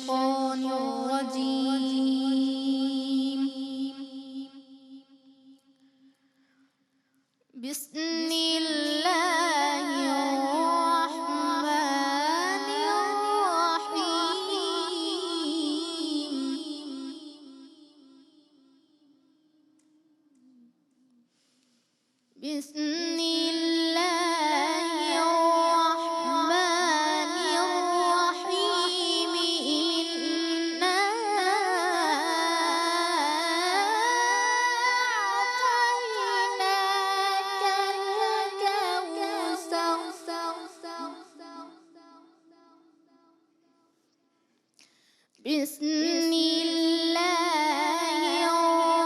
الشيطان الرجيم. بسم الله الرحمن الرحيم. بسم الله الرحمن الرحيم. إنا أعطيناك الكوثر. بسم الله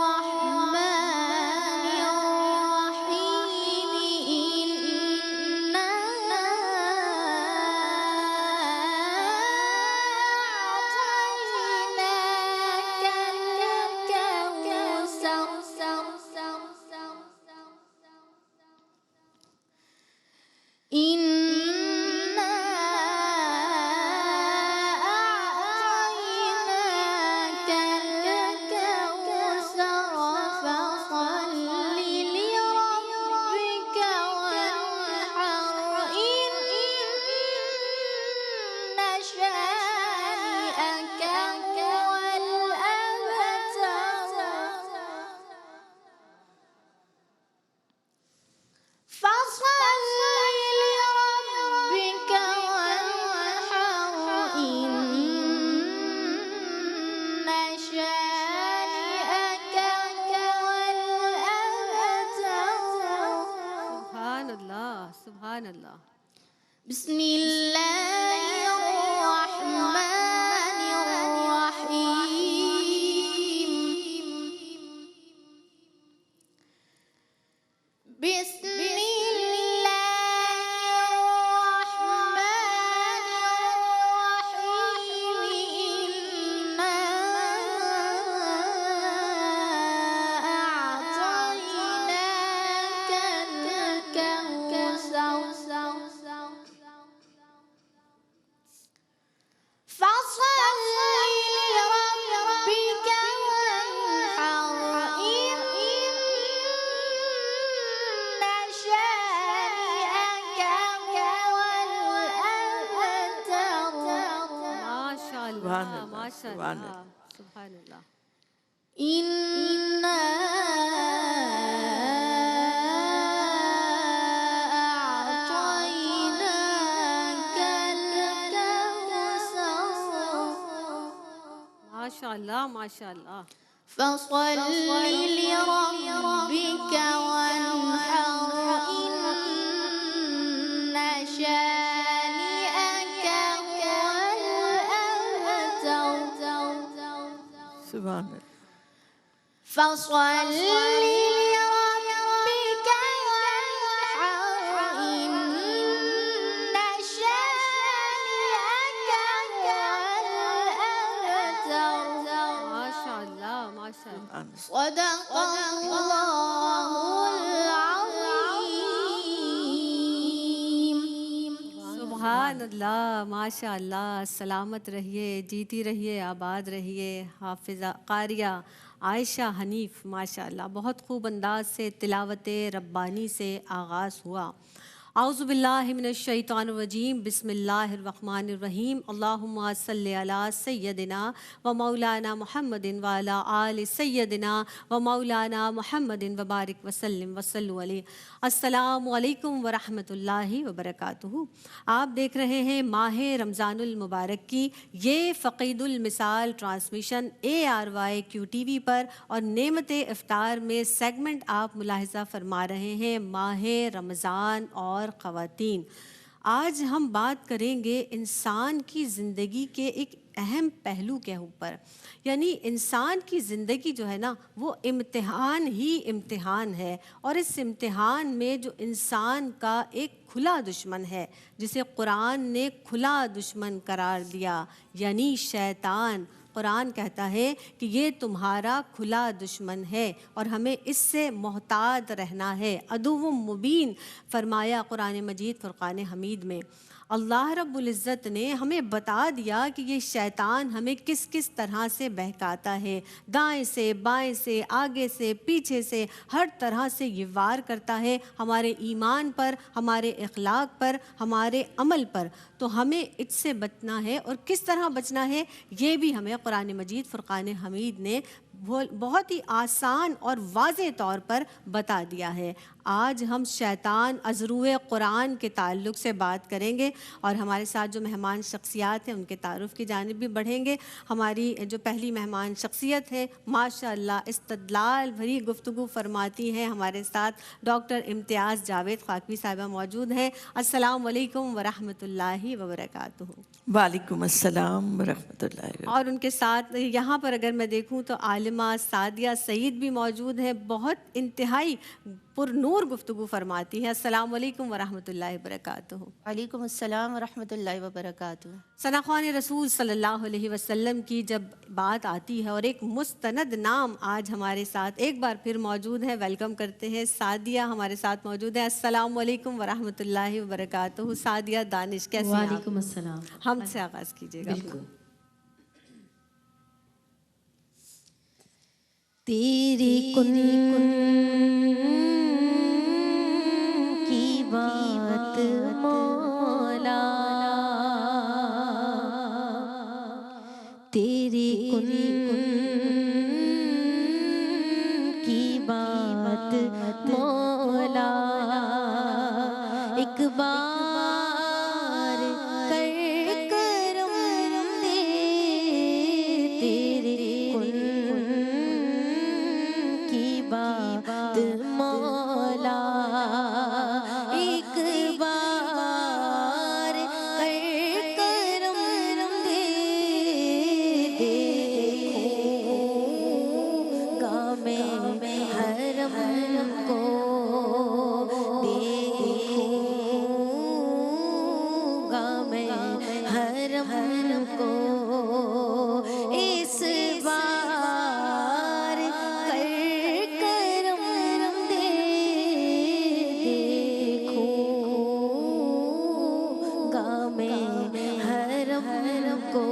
الرحمن الرحيم. إنا أعطيناك الكوثر. إنا أعطيناك الكوثر فصل لربك وانحر. إن شانئك هو الأبتر. فصل لربك وانحر. إن شانئك هو الأبتر. سبحان اللہ، سبحان اللہ. بسم الله الرحمن الرحيم. بسم الله الرحمن الرحيم. إنا أعطيناك الكوثر فصل لربك وانحر. إن شانئك هو الأبتر. ماشاء اللہ، ماشاء اللہ، سبحان اللہ. إنا أعطيناك الكوثر ماشاء اللہ، ماشاء اللہ. فصل لربك وانحر. إن شانئك هو الأبتر. سبحان اللہ. فصل لربك وانحر. إن شانئك هو الأبتر. ماشاء اللہ، ماشاء اللہ. صدق الله العظيم. سبحان اللہ، ماشاء اللہ. سلامت رہیے، جیتی رہیے، آباد رہیے. حافظہ قاریہ عائشہ حنیف، ماشاء اللہ بہت خوب انداز سے تلاوت ربانی سے آغاز ہوا. اعوذ باللہ من الشیطان الرجیم. بسم اللہ الرحمن الرحیم. اللہم صلی علی سیدنا و مولانا محمد وعلی آل سیدنا و مولانا محمد وبارک وسلم وصلوا علیہ. السلام علیکم ورحمۃ اللہ وبرکاتہ. آپ دیکھ رہے ہیں ماہ رمضان المبارک کی یہ فقید المثال ٹرانسمیشن ARYQTV پر، اور نعمت افطار میں سیگمنٹ آپ ملاحظہ فرما رہے ہیں ماہ رمضان اور خواتین. آج ہم بات کریں گے انسان کی زندگی کے ایک اہم پہلو کے اوپر. یعنی انسان کی زندگی جو ہے نا وہ امتحان ہی امتحان ہے، اور اس امتحان میں جو انسان کا ایک کھلا دشمن ہے جسے قرآن نے کھلا دشمن قرار دیا، یعنی شیطان. قرآن کہتا ہے کہ یہ تمہارا کھلا دشمن ہے اور ہمیں اس سے محتاط رہنا ہے. عدو مبین فرمایا قرآن مجید فرقان حمید میں. اللہ رب العزت نے ہمیں بتا دیا کہ یہ شیطان ہمیں کس کس طرح سے بہکاتا ہے، دائیں سے، بائیں سے، آگے سے، پیچھے سے، ہر طرح سے یہ وار کرتا ہے ہمارے ایمان پر، ہمارے اخلاق پر، ہمارے عمل پر۔ تو ہمیں اس سے بچنا ہے، اور کس طرح بچنا ہے یہ بھی ہمیں قرآن مجید فرقان حمید نے بہت ہی آسان اور واضح طور پر بتا دیا ہے۔ آج ہم شیطان ازرو قرآن کے تعلق سے بات کریں گے، اور ہمارے ساتھ جو مہمان شخصیات ہیں ان کے تعارف کی جانب بھی بڑھیں گے۔ ہماری جو پہلی مہمان شخصیت ہے ماشاء اللہ استدلال بھری گفتگو فرماتی ہیں، ہمارے ساتھ ڈاکٹر امتیاز جاوید خاکوی صاحبہ موجود ہیں۔ السلام علیکم ورحمۃ اللہ وبرکاتہ۔ وعلیکم السلام ورحمۃ اللہ وبرکاتہ۔ اور ان کے ساتھ یہاں پر اگر میں دیکھوں تو عالمہ سعدیہ سعید بھی موجود ہیں، بہت انتہائی پر نور گفتگو فرماتی ہیں۔ السلام علیکم ورحمۃ اللہ وبرکاتہ۔ وعلیکم السلام ورحمۃ اللہ وبرکاتہ۔ ثنا خوان رسول صلی اللہ علیہ وسلم کی جب بات آتی ہے، اور ایک مستند نام آج ہمارے ساتھ ایک بار پھر موجود ہے، ویلکم کرتے ہیں سعدیہ ہمارے ساتھ موجود ہیں۔ السلام علیکم ورحمۃ اللہ وبرکاتہ۔ سعدیہ دانش کیسے ہیں آپ؟ وعلیکم السلام۔ ہم سے آغاز کیجیے گا۔ بالکل۔ تیری کن کی بات مولا، تیری کن کی بات مولا، ایک بار کر کرم دے، تیری کن کی بات مولا، ایک بار کر کرم دے، دیکھوں گا میں حرم کو، دیکھوں گا میں حرم کو، اس بار کر کرم دے، دیکھوں گا میں حرم کو،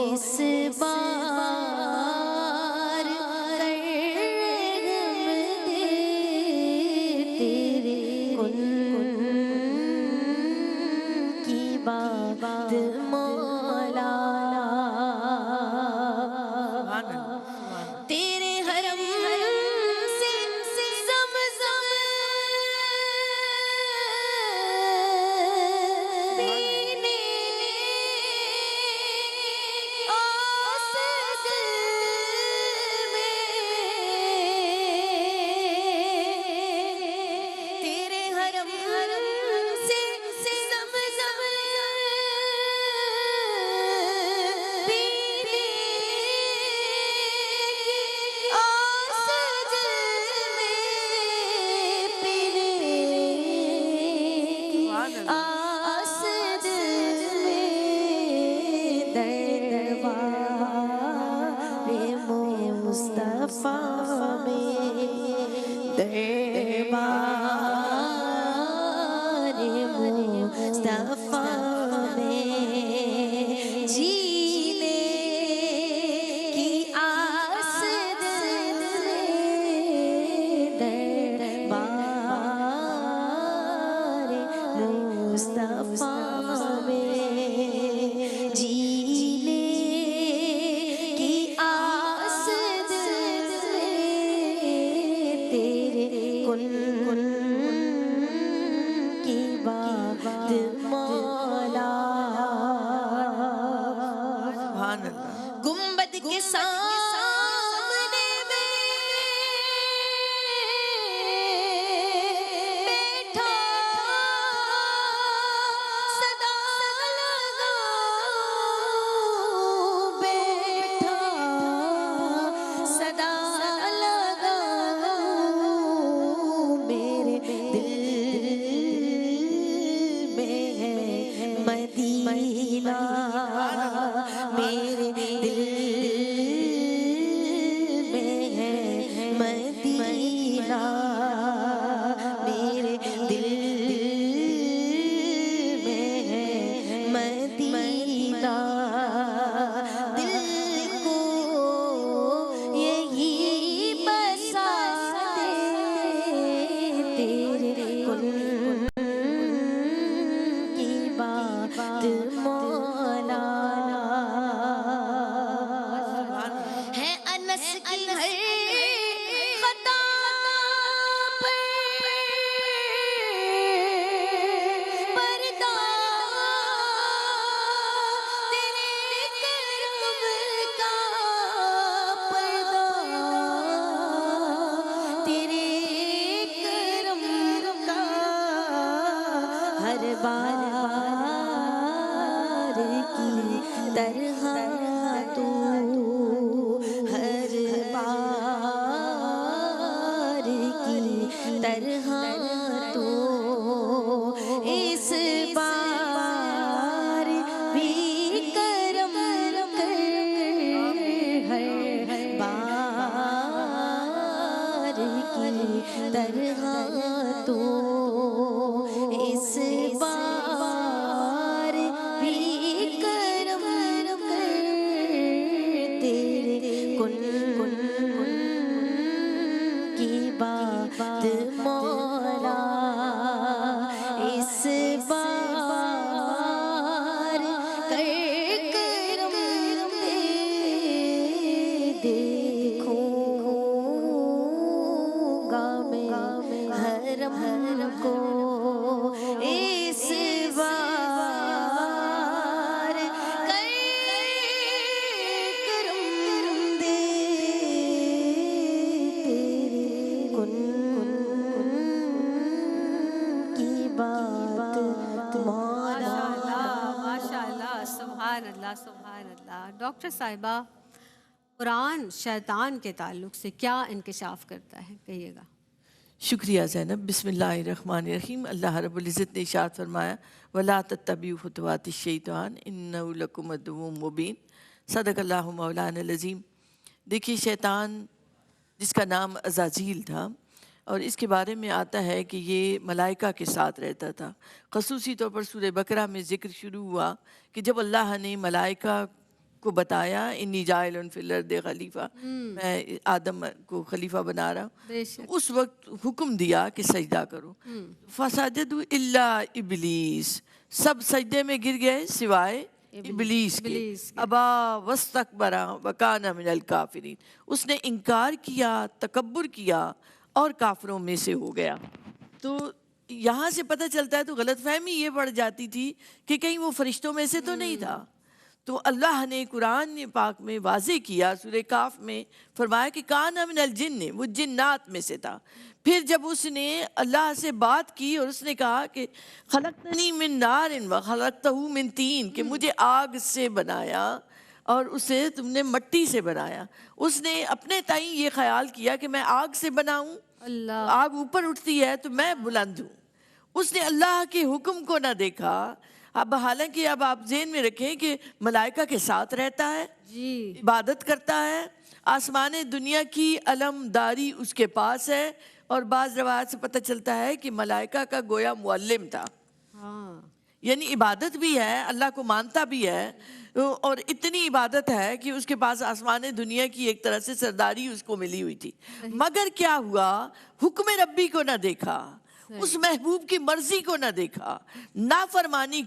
اس بار کر دے، تیرے کن کی بات مولا، تیرے حرم سے زمزم پینے آسد میں، تیرے حرم سے زمزم پینے آسد میں، پینے آسد میں، دربار مصطفیٰ میں، دربار مصطفیٰ میں، جینے کی آس دل میں، دربار مصطفیٰ میں، جینے کی آس دل میں، تیرے کن کی بات مولا، سبحان اللہ۔ گنبد کے سامنے میں بیٹھا صدا لگاؤں، بیٹھا صدا لگاؤں، میرے دل میں ہے مدینہ، میرے دل میں ہے مدینہ، میرے دل مولا ہے انس کی ہر خطا پر پردہ تیرے کرم کا پردہ تیرے کرم کا ہر بار کی طرح تو ہر بار کی طرح تو اس بار بھی کرم کر ہر بار کی طرح تو اس بار بھی کرم کر تیرے کن کی بات مولا اس بار کر کرم دے دیکھوں گا میں حرم کو اس بار کر کرم دے تیرے کن کی بات مولا ماشاء اللہ سبحان اللہ سبحان اللہ. ڈاکٹر صاحبہ قرآن شیطان کے تعلق سے کیا انکشاف کرتا ہے کہیے گا؟ شکریہ زینب. بسم اللہ الرحمن الرحیم. اللہ رب العزت نے ارشاد فرمایا وَلَا تَتَّبِعُوا خُطُوَاتِ الشَّيْطَانِ إِنَّهُ لَكُمْ عَدُوٌّ مُّبِينٌ. صدق اللہ مولانا العظیم. دیکھیے شیطان جس کا نام عزازیل تھا اور اس کے بارے میں آتا ہے کہ یہ ملائکہ کے ساتھ رہتا تھا. خصوصی طور پر سورہ بقرہ میں ذکر شروع ہوا کہ جب اللہ نے ملائکہ کو بتایا انی جاعل فی الارض خلیفہ، میں آدم کو خلیفہ بنا رہا ہوں، بے شک. اس وقت حکم دیا کہ سجدہ کرو. فسجدوا الا ابلیس، سب سجدے میں گر گئے سوائے ابلیس کے. ابا واستکبر وکان من الکافرین، اس نے انکار کیا، تکبر کیا اور کافروں میں سے ہو گیا. تو یہاں سے پتہ چلتا ہے، تو غلط فہمی یہ بڑھ جاتی تھی کہ کہیں وہ فرشتوں میں سے تو نہیں تھا. تو اللہ نے قرآن پاک میں واضح کیا، سورہ کاف میں فرمایا کہ کان من الجن، وہ جنات میں سے تھا. پھر جب اس نے اللہ سے بات کی اور اس نے کہا کہ خلقتنی من نار وخلقتہ من طین، کہ مجھے آگ سے بنایا اور اسے تم نے مٹی سے بنایا. اس نے اپنے تئیں یہ خیال کیا کہ میں آگ سے بناؤں، اللہ آگ اوپر اٹھتی ہے تو میں بلند ہوں. اس نے اللہ کے حکم کو نہ دیکھا. اب حالانکہ اب آپ ذہن میں رکھیں کہ ملائکہ کے ساتھ رہتا ہے، جی عبادت کرتا ہے، آسمان دنیا کی علمداری اس کے پاس ہے. اور بعض روایات سے پتہ چلتا ہے کہ ملائکہ کا گویا معلم تھا، ہاں یعنی عبادت بھی ہے، اللہ کو مانتا بھی ہے، اور اتنی عبادت ہے کہ اس کے پاس آسمان دنیا کی ایک طرح سے سرداری اس کو ملی ہوئی تھی. مگر کیا ہوا، حکم ربی کو نہ دیکھا، اس محبوب کی مرضی کو نہ دیکھا، نافرمانی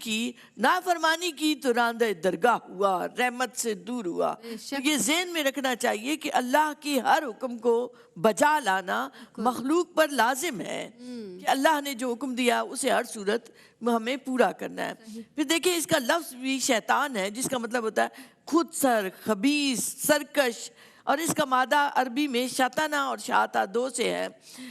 کی تو راندہ درگاہ ہوا، رحمت سے دور ہوا. تو یہ ذہن میں رکھنا چاہیے کہ اللہ کی ہر حکم کو بجا لانا مخلوق پر لازم ہے، کہ اللہ نے جو حکم دیا اسے ہر صورت میں ہمیں پورا کرنا ہے. پھر دیکھیں اس کا لفظ بھی شیطان ہے، جس کا مطلب ہوتا ہے خود سر، خبیث، سرکش، اور اس کا مادہ عربی میں شطنہ اور شاطہ دو سے ہے.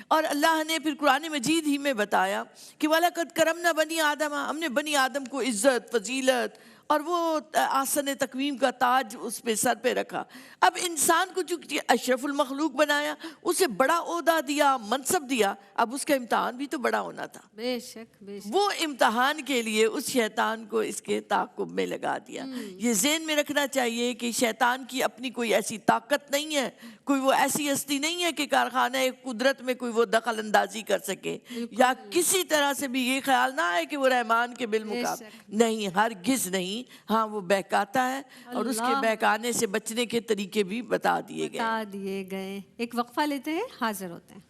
اور اللہ نے پھر قرآن مجید ہی میں بتایا کہ وَلَقَدْ كَرَمْنَا بَنِي آدَمَ، ہم نے بنی آدم کو عزت، فضیلت اور وہ آسن تقویم کا تاج اس پہ سر پہ رکھا. اب انسان کو چونکہ اشرف المخلوق بنایا، اسے بڑا عہدہ دیا، منصب دیا، اب اس کا امتحان بھی تو بڑا ہونا تھا. بے شک بے شک. وہ امتحان کے لیے اس شیطان کو اس کے تعاقب میں لگا دیا. یہ ذہن میں رکھنا چاہیے کہ شیطان کی اپنی کوئی ایسی طاقت نہیں ہے، کوئی وہ ایسی ہستی نہیں ہے کہ کارخانہ قدرت میں کوئی وہ دخل اندازی کر سکے، یا کسی طرح سے بھی یہ خیال نہ آئے کہ وہ رحمان کے بالمقابل. نہیں، ہرگز نہیں. ہاں وہ بہکاتا ہے اور اس کے بہکانے سے بچنے کے طریقے بھی بتا دیے گئے. ایک وقفہ لیتے ہیں، حاضر ہوتے ہیں.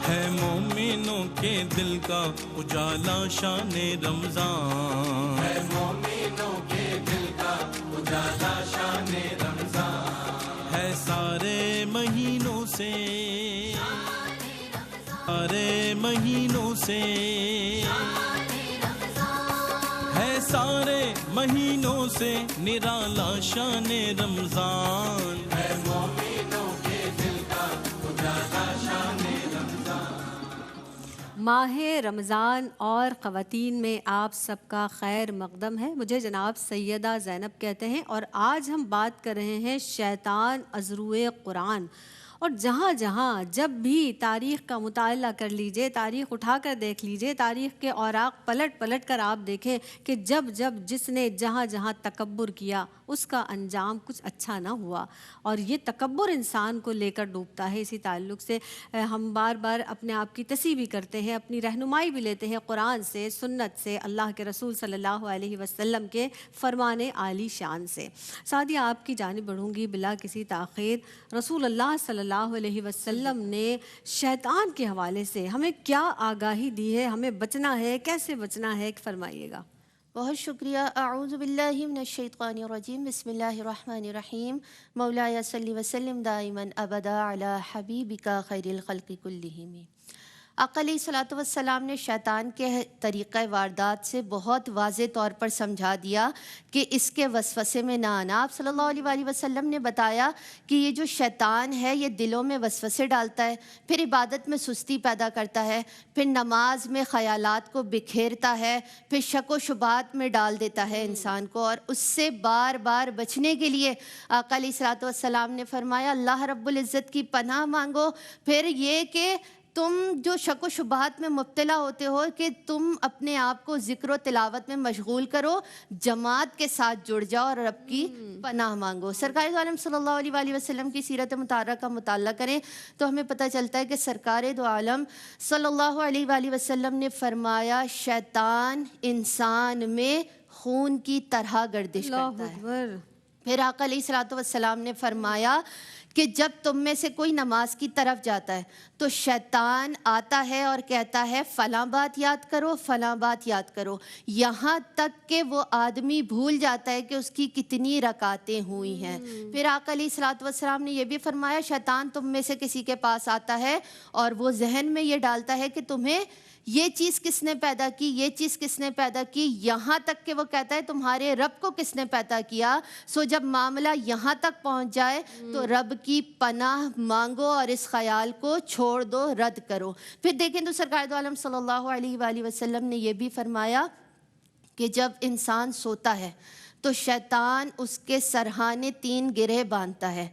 ہے مومنوں کے دل کا اجالا شان رمضان، ہے مومنوں کے دل کا اجالا شان رمضان، ہے سارے مہینوں سے، سارے مہینوں سے، ہے سارے مہینوں سے نرالا شان رمضان، ہے مومنوں کے دل کا اجالا شان رمضان۔ ماہ رمضان اور خواتین میں آپ سب کا خیر مقدم ہے۔ مجھے جناب سیدہ زینب کہتے ہیں، اور آج ہم بات کر رہے ہیں شیطان ازروئے قرآن۔ اور جہاں جہاں جب بھی تاریخ کا مطالعہ کر لیجئے، تاریخ اٹھا کر دیکھ لیجئے، تاریخ کے اوراق پلٹ پلٹ کر آپ دیکھیں کہ جب جب جس نے جہاں جہاں تکبر کیا اس کا انجام کچھ اچھا نہ ہوا، اور یہ تکبر انسان کو لے کر ڈوبتا ہے۔ اسی تعلق سے ہم بار بار اپنے آپ کی تصحیح بھی کرتے ہیں، اپنی رہنمائی بھی لیتے ہیں قرآن سے، سنت سے، اللہ کے رسول صلی اللہ علیہ وسلم کے فرمان عالی شان سے۔ سعدیہ آپ کی جانب بڑھوں گی بلا کسی تاخیر۔ رسول اللہ صلی اللہ علیہ وسلم نے شیطان کے حوالے سے ہمیں کیا آگاہی دی ہے، ہمیں بچنا ہے، کیسے بچنا ہے، فرمائیے گا۔ بہت شکریہ۔ اعوذ باللہ من الشیطان الرجیم، بسم اللہ الرحمن الرحیم۔ مولایا صلی وسلم دائما ابدا علی حبیبک خیر الخلق کلہم۔ آقا علیہ الصلوۃ والسلام نے شیطان کے طریقہ واردات سے بہت واضح طور پر سمجھا دیا کہ اس کے وسوسے میں نہ آنا۔ آپ صلی اللہ علیہ وآلہ وسلم نے بتایا کہ یہ جو شیطان ہے یہ دلوں میں وسوسے ڈالتا ہے، پھر عبادت میں سستی پیدا کرتا ہے، پھر نماز میں خیالات کو بکھیرتا ہے، پھر شک و شبہات میں ڈال دیتا ہے انسان کو، اور اس سے بار بار بچنے کے لیے آقا علیہ الصلوۃ والسلام نے فرمایا اللہ رب العزت کی پناہ مانگو۔ پھر یہ کہ تم جو شک و شبہات میں مبتلا ہوتے ہو کہ تم اپنے آپ کو ذکر و تلاوت میں مشغول کرو، جماعت کے ساتھ جڑ جاؤ اور رب کی پناہ مانگو۔ سرکار دو عالم صلی اللہ علیہ وآلہ وسلم کی سیرت مطہرہ کا مطالعہ کریں تو ہمیں پتہ چلتا ہے کہ سرکار دو عالم صلی اللہ علیہ وآلہ وسلم نے فرمایا شیطان انسان میں خون کی طرح گردش اللہ کرتا ہے۔ اکبر۔ پھر آقا علیہ الصلوۃ والسلام نے فرمایا کہ جب تم میں سے کوئی نماز کی طرف جاتا ہے تو شیطان آتا ہے اور کہتا ہے فلاں بات یاد کرو، فلاں بات یاد کرو، یہاں تک کہ وہ آدمی بھول جاتا ہے کہ اس کی کتنی رکعتیں ہوئی ہیں۔ پھر آقا علیہ الصلوۃ والسلام نے یہ بھی فرمایا شیطان تم میں سے کسی کے پاس آتا ہے اور وہ ذہن میں یہ ڈالتا ہے کہ تمہیں یہ چیز کس نے پیدا کی، یہ چیز کس نے پیدا کی، یہاں تک کہ وہ کہتا ہے تمہارے رب کو کس نے پیدا کیا۔ سو جب معاملہ یہاں تک پہنچ جائے تو رب کی پناہ مانگو اور اس خیال کو چھوڑ دو، رد کرو۔ پھر دیکھیں تو سرکار دو عالم صلی اللہ علیہ وآلہ وسلم نے یہ بھی فرمایا کہ جب انسان سوتا ہے تو شیطان اس کے سرہانے 3 گرہ باندھتا ہے۔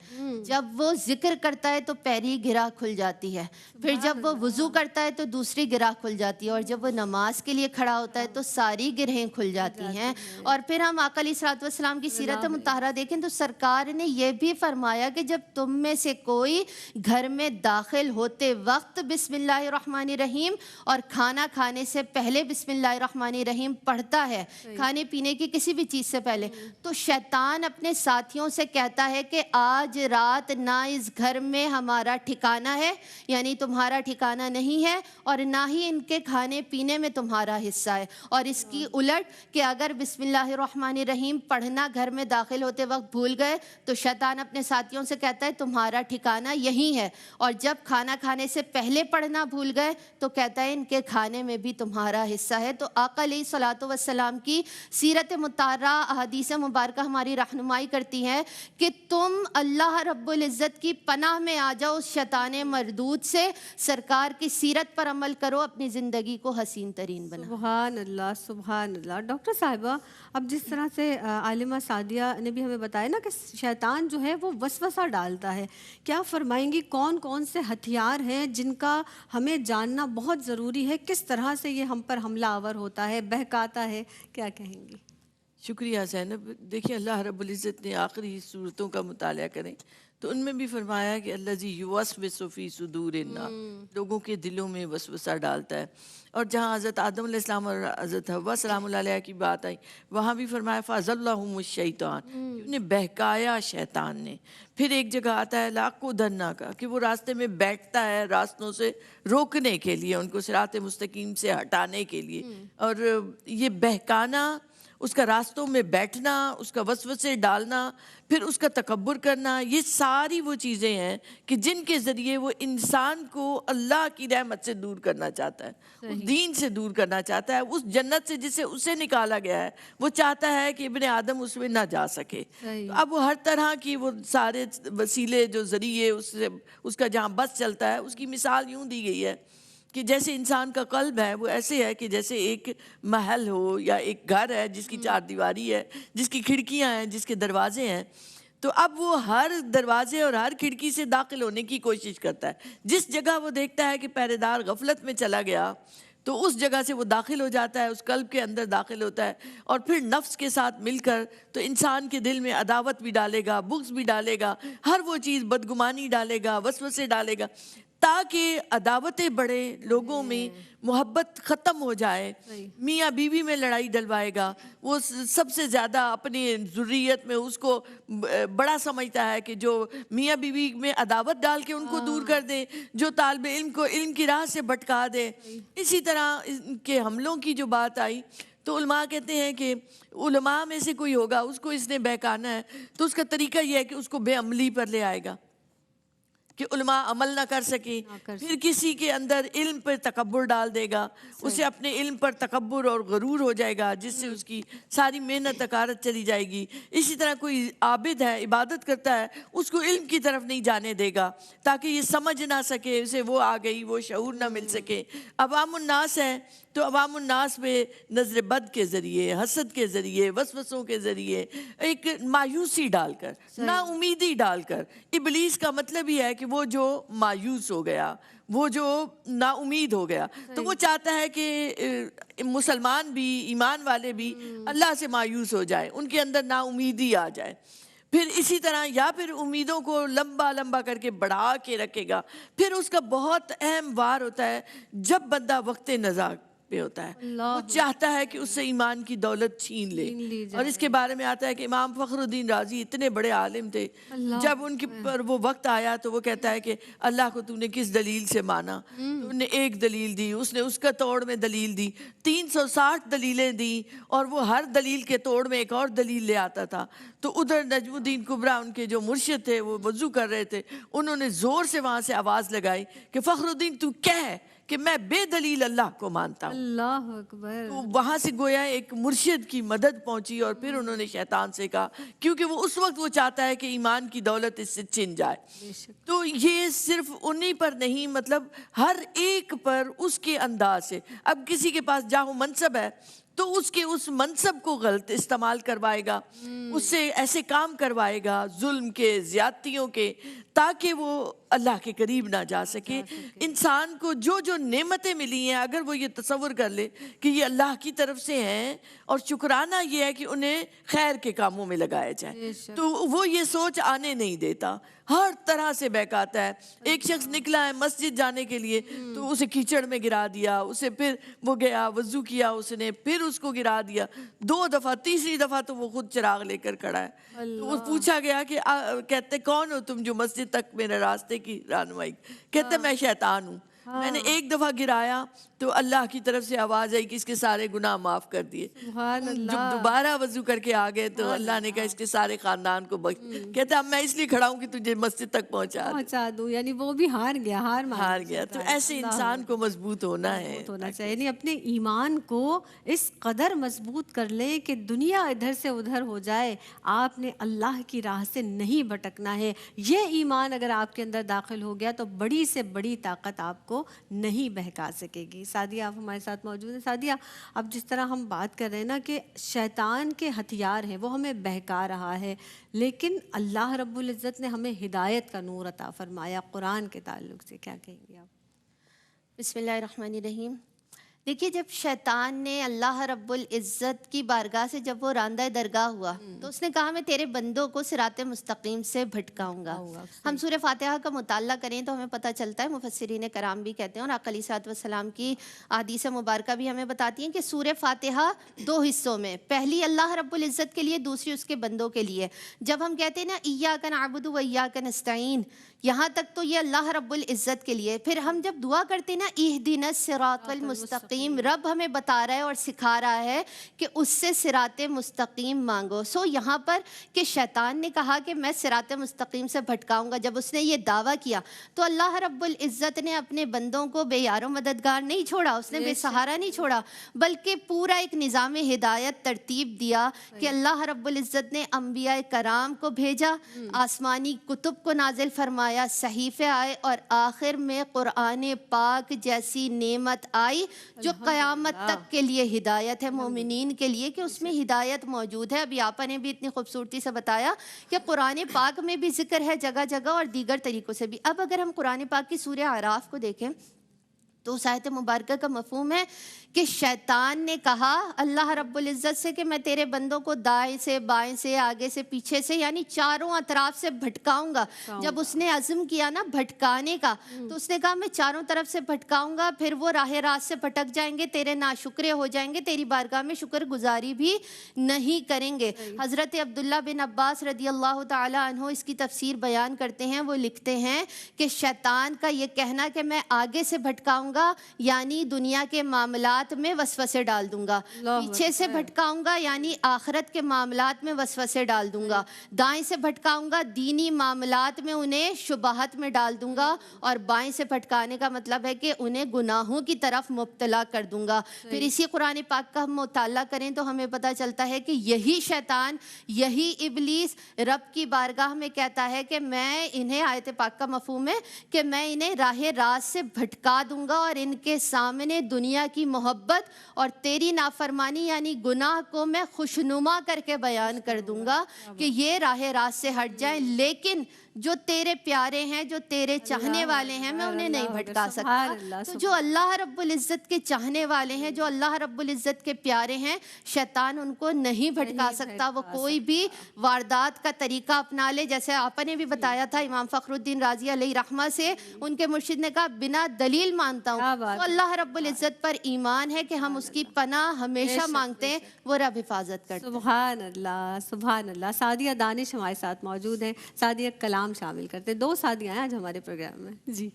جب وہ ذکر کرتا ہے تو پہلی گرہ کھل جاتی ہے، پھر جب وہ وضو کرتا ہے تو دوسری گرہ کھل جاتی ہے، اور جب وہ نماز کے لیے کھڑا ہوتا ہے تو ساری گرہیں کھل جاتی ہیں۔ اور پھر ہم آقا علیہ الصلوۃ والسلام کی سیرت مطہرہ دیکھیں تو سرکار نے یہ بھی فرمایا کہ جب تم میں سے کوئی گھر میں داخل ہوتے وقت بسم اللہ الرحمن الرحیم اور کھانا کھانے سے پہلے بسم اللہ الرحمن الرحیم پڑھتا ہے، کھانے پینے کی کسی بھی چیز سے پہلے، تو شیطان اپنے ساتھیوں سے کہتا ہے کہ آج رات نہ اس گھر میں ہمارا ٹھکانہ ہے، یعنی تمہارا ٹھکانہ نہیں ہے، اور نہ ہی ان کے کھانے پینے میں تمہارا حصہ ہے۔ اور اس کی الٹ کہ اگر بسم اللہ الرحمن الرحیم پڑھنا گھر میں داخل ہوتے وقت بھول گئے تو شیطان اپنے ساتھیوں سے کہتا ہے تمہارا ٹھکانہ یہی ہے، اور جب کھانا کھانے سے پہلے پڑھنا بھول گئے تو کہتا ہے ان کے کھانے میں بھی تمہارا حصہ ہے۔ تو آقا علیہ الصلوۃ والسلام کی سیرت مطہرہ احادیث مبارکہ ہماری رہنمائی کرتی ہے کہ تم اللہ رب العزت کی پناہ میں آ جاؤ اس شیطان مردود سے، سرکار کی سیرت پر عمل کرو، اپنی زندگی کو حسین ترین بناؤ۔ سبحان اللہ، سبحان اللہ۔ ڈاکٹر صاحبہ اب جس طرح سے عالمہ سعدیہ نے بھی ہمیں بتایا نا کہ شیطان جو ہے وہ وسوسہ ڈالتا ہے، کیا فرمائیں گی کون کون سے ہتھیار ہیں جن کا ہمیں جاننا بہت ضروری ہے، کس طرح سے یہ ہم پر حملہ آور ہوتا ہے، بہکاتا ہے، کیا کہیں گی؟ شکریہ زینب۔ دیکھیں اللہ رب العزت نے آخری صورتوں کا مطالعہ کریں تو ان میں بھی فرمایا کہ الذی یوسوس فی صدور الناس، لوگوں کے دلوں میں وسوسہ ڈالتا ہے. اور جہاں حضرت آدم علیہ السلام اور حضرت حوا سلام اللہ علیہ کی بات آئی، وہاں بھی فرمایا فَأَزَلَّهُمُ الشَّيْطَانُ، انہیں بہکایا شیطان نے. پھر ایک جگہ آتا ہے لَأَقْعُدَنَّ کا، کہ وہ راستے میں بیٹھتا ہے راستوں سے روکنے کے لیے، ان کو صراط مستقیم سے ہٹانے کے لیے. اور یہ بہکانا، اس کا راستوں میں بیٹھنا، اس کا وسوسے ڈالنا، پھر اس کا تکبر کرنا، یہ ساری وہ چیزیں ہیں کہ جن کے ذریعے وہ انسان کو اللہ کی رحمت سے دور کرنا چاہتا ہے، اس دین سے دور کرنا چاہتا ہے، اس جنت سے جسے اسے نکالا گیا ہے وہ چاہتا ہے کہ ابن آدم اس میں نہ جا سکے. اب وہ ہر طرح کی وہ سارے وسیلے جو ذریعے اس کا جہاں بس چلتا ہے، اس کی مثال یوں دی گئی ہے کہ جیسے انسان کا قلب ہے وہ ایسے ہے کہ جیسے ایک محل ہو یا ایک گھر ہے جس کی چار دیواری ہے، جس کی کھڑکیاں ہیں، جس کے دروازے ہیں. تو اب وہ ہر دروازے اور ہر کھڑکی سے داخل ہونے کی کوشش کرتا ہے. جس جگہ وہ دیکھتا ہے کہ پہرے دار غفلت میں چلا گیا تو اس جگہ سے وہ داخل ہو جاتا ہے، اس قلب کے اندر داخل ہوتا ہے، اور پھر نفس کے ساتھ مل کر تو انسان کے دل میں عداوت بھی ڈالے گا، بغض بھی ڈالے گا، ہر وہ چیز بدگمانی ڈالے گا، وسوسے ڈالے گا، تاکہ عداوتیں بڑھے، لوگوں میں محبت ختم ہو جائے. میاں بیوی میں لڑائی ڈلوائے گا، وہ سب سے زیادہ اپنی ذریت میں اس کو بڑا سمجھتا ہے کہ جو میاں بیوی میں عداوت ڈال کے ان کو دور کر دے، جو طالب علم کو علم کی راہ سے بھٹکا دے. اسی طرح کے حملوں کی جو بات آئی تو علماء کہتے ہیں کہ علماء میں سے کوئی ہوگا، اس کو اس نے بہکانا ہے تو اس کا طریقہ یہ ہے کہ اس کو بے عملی پر لے آئے گا کہ علماء عمل نہ کر سکیں. پھر کسی کے اندر علم پر تکبر ڈال دے گا، اسے اپنے علم پر تکبر اور غرور ہو جائے گا، جس سے اس کی ساری محنت اکارت چلی جائے گی. اسی طرح کوئی عابد ہے، عبادت کرتا ہے، اس کو علم کی طرف نہیں جانے دے گا تاکہ یہ سمجھ نہ سکے، اسے وہ آ گئی، وہ شعور نہ مل سکے. عوام الناس ہے تو عوام الناس میں نظر بد کے ذریعے، حسد کے ذریعے، وسوسوں کے ذریعے، ایک مایوسی ڈال کر، نا امیدی ڈال کر. ابلیس کا مطلب ہی ہے کہ وہ جو مایوس ہو گیا، وہ جو نا امید ہو گیا، تو وہ چاہتا ہے کہ مسلمان بھی، ایمان والے بھی اللہ سے مایوس ہو جائے، ان کے اندر نا امیدی آ جائے. پھر اسی طرح یا پھر امیدوں کو لمبا لمبا کر کے بڑھا کے رکھے گا. پھر اس کا بہت اہم وار ہوتا ہے جب بندہ وقت نزاع پہ ہوتا ہے، وہ چاہتا ہے کہ اس سے ایمان کی دولت چھین لے. اور اس کے بارے میں آتا ہے کہ امام فخر الدین رازی اتنے بڑے عالم تھے، جب ان کے پر وہ وقت آیا تو وہ کہتا ہے کہ اللہ کو تو نے کس دلیل سے مانا؟ تو انہیں ایک دلیل دی، اس نے اس کا توڑ میں دلیل دی، 360 دلیلیں دی، اور وہ ہر دلیل کے توڑ میں ایک اور دلیل لے آتا تھا. تو ادھر نجم الدین کبریٰ ان کے جو مرشد تھے وہ وضو کر رہے تھے، انہوں نے زور سے وہاں سے آواز لگائی کہ فخر الدین تو کہہ کہ میں بے دلیل اللہ کو مانتا ہوں. اللہ اکبر. تو وہاں سے گویا ایک مرشد کی مدد پہنچی، اور پھر انہوں نے شیطان سے کہا، کیونکہ وہ اس وقت وہ چاہتا ہے کہ ایمان کی دولت اس سے چھن جائے. تو یہ صرف انہی پر نہیں، مطلب ہر ایک پر اس کے انداز سے. اب کسی کے پاس جاہ و منصب ہے تو اس کے اس منصب کو غلط استعمال کروائے گا، اس سے ایسے کام کروائے گا ظلم کے، زیادتیوں کے، تاکہ وہ اللہ کے قریب نہ جا سکے. انسان کو جو جو نعمتیں ملی ہیں اگر وہ یہ تصور کر لے کہ یہ اللہ کی طرف سے ہیں، اور شکرانہ یہ ہے کہ انہیں خیر کے کاموں میں لگایا جائے، تو وہ یہ سوچ آنے نہیں دیتا، ہر طرح سے بہکاتا ہے. ایک شخص نکلا ہے مسجد جانے کے لیے تو اسے کیچڑ میں گرا دیا، اسے پھر وہ گیا وضو کیا، اس نے پھر اس کو گرا دیا 2 دفعہ، تیسری دفعہ تو وہ خود چراغ لے کر کھڑا ہے. تو وہ پوچھا گیا کہ کہتے کون ہو تم جو مسجد تک میرے راستے کی رہنمائی؟ کہتے میں شیطان ہوں. میں نے ایک دفعہ گرایا تو اللہ کی طرف سے آواز آئی کہ اس کے سارے گناہ معاف کر دیے. جب دوبارہ وضو کر کے آ گئے تو اللہ نے کہا اس کے سارے خاندان کو بخش. کہتے اب میں اس لیے کھڑا ہوں کہ تجھے مسجد تک پہنچا دوں. یعنی وہ بھی ہار گیا. تو ایسے انسان کو مضبوط ہونا ہے، ہونا چاہیے، یعنی اپنے ایمان کو اس قدر مضبوط کر لے کہ دنیا ادھر سے ادھر ہو جائے، آپ نے اللہ کی راہ سے نہیں بھٹکنا ہے. یہ ایمان اگر آپ کے اندر داخل ہو گیا تو بڑی سے بڑی طاقت آپ کو نہیں بہکا سکے گی. سعدیہ آپ ہمارے ساتھ موجود ہیں. سعدیہ، اب جس طرح ہم بات کر رہے ہیں نا کہ شیطان کے ہتھیار ہیں، وہ ہمیں بہکا رہا ہے، لیکن اللہ رب العزت نے ہمیں ہدایت کا نور عطا فرمایا. قرآن کے تعلق سے کیا کہیں گے آپ؟ بسم اللہ الرحمن الرحیم. دیکھیے جب شیطان نے اللہ رب العزت کی بارگاہ سے جب وہ راندہ درگاہ ہوا تو اس نے کہا میں تیرے بندوں کو صراط مستقیم سے بھٹکاؤں گا. ہم سورہ فاتحہ کا مطالعہ کریں تو ہمیں پتہ چلتا ہے, مفسرین کرام بھی کہتے ہیں اور آقا علیہ الصلوۃ والسلام کی احادیث مبارکہ بھی ہمیں بتاتی ہیں کہ سورہ فاتحہ 2 حصوں میں, پہلی اللہ رب العزت کے لیے, دوسری اس کے بندوں کے لیے. جب ہم کہتے ہیں نا ایاک نعبد و ایاک نستعین, یہاں تک تو یہ اللہ رب العزت کے لیے. پھر ہم جب دعا کرتے ہیں نا اہدنا الصراط المستقیم, رب ہمیں بتا رہا ہے اور سکھا رہا ہے کہ اس سے صراط مستقیم مانگو. سو یہاں پر کہ شیطان نے کہا کہ میں صراط مستقیم سے بھٹکاؤں گا, جب اس نے یہ دعویٰ کیا تو اللہ رب العزت نے اپنے بندوں کو بے یار و مددگار نہیں چھوڑا, اس نے بے سہارا نہیں چھوڑا, بلکہ پورا ایک نظام ہدایت ترتیب دیا کہ اللہ رب العزت نے انبیاء کرام کو بھیجا, آسمانی کتب کو نازل فرمایا, صحیفے آئے, اور آخر میں قرآن پاک جیسی نعمت آئی جو قیامت تک کے لیے ہدایت ہے مومنین کے لیے, کہ اس میں ہدایت موجود ہے. ابھی آپا نے بھی اتنی خوبصورتی سے بتایا کہ قرآن پاک میں بھی ذکر ہے جگہ جگہ اور دیگر طریقوں سے بھی. اب اگر ہم قرآن پاک کی سورہ اعراف کو دیکھیں تو اس آیت مبارکہ کا مفہوم ہے کہ شیطان نے کہا اللہ رب العزت سے کہ میں تیرے بندوں کو دائیں سے بائیں سے آگے سے پیچھے سے یعنی چاروں اطراف سے بھٹکاؤں گا. جب اس نے عزم کیا نا بھٹکانے کا تو اس نے کہا میں چاروں طرف سے بھٹکاؤں گا, پھر وہ راہ راست سے بھٹک جائیں گے, تیرے ناشکرے ہو جائیں گے, تیری بارگاہ میں شکر گزاری بھی نہیں کریں گے. حضرت عبداللہ بن عباس رضی اللہ تعالی عنہ اس کی تفسیر بیان کرتے ہیں, وہ لکھتے ہیں کہ شیطان کا یہ کہنا کہ میں آگے سے بھٹکاؤں گا یعنی دنیا کے معاملات میں وسوسے ڈال دوں گا, پیچھے سے بھٹکاؤں گا یعنی آخرت کے معاملات میں وسوسے ڈال دوں گا, دائیں سے بھٹکاؤں گا دینی معاملات میں انہیں شبہات میں ڈال دوں گا, اور بائیں سے بھٹکانے کا مطلب ہے کہ انہیں گناہوں کی طرف مبتلا کر دوں گا. پھر اسی قرآن پاک کا ہم مطالعہ کریں تو ہمیں پتہ چلتا ہے کہ یہی شیطان, یہی ابلیس رب کی بارگاہ میں کہتا ہے کہ میں انہیں, آیت پاک کا مفہوم ہے کہ میں انہیں راہ راست سے بھٹکا دوں گا اور ان کے سامنے دنیا کی محبت اور تیری نافرمانی یعنی گناہ کو میں خوشنما کر کے بیان کر دوں گا کہ یہ راہ راست سے ہٹ جائیں, لیکن جو تیرے پیارے ہیں, جو تیرے چاہنے والے ہیں, میں انہیں نہیں بھٹکا سکتا. تو جو اللہ رب العزت کے چاہنے والے ہیں, جو اللہ رب العزت کے پیارے ہیں, شیطان ان کو نہیں بھٹکا سکتا. وہ کوئی بھی واردات کا طریقہ اپنا لے, جیسے آپ نے بھی بتایا تھا امام فخر الدین رازی علیہ رحمہ سے ان کے مرشد نے کہا بنا دلیل مانتا ہوں. تو اللہ رب العزت پر ایمان ہے کہ ہم اس کی پناہ ہمیشہ مانگتے ہیں, وہ رب حفاظت کرتے ہیں. سبحان اللہ سبحان اللہ. سعدیہ دانش ہمارے ساتھ موجود ہیں, سعدیہ کلام شامل کرتے ہیں. 2 سعدیہ ہیں آج ہمارے پروگرام میں. جی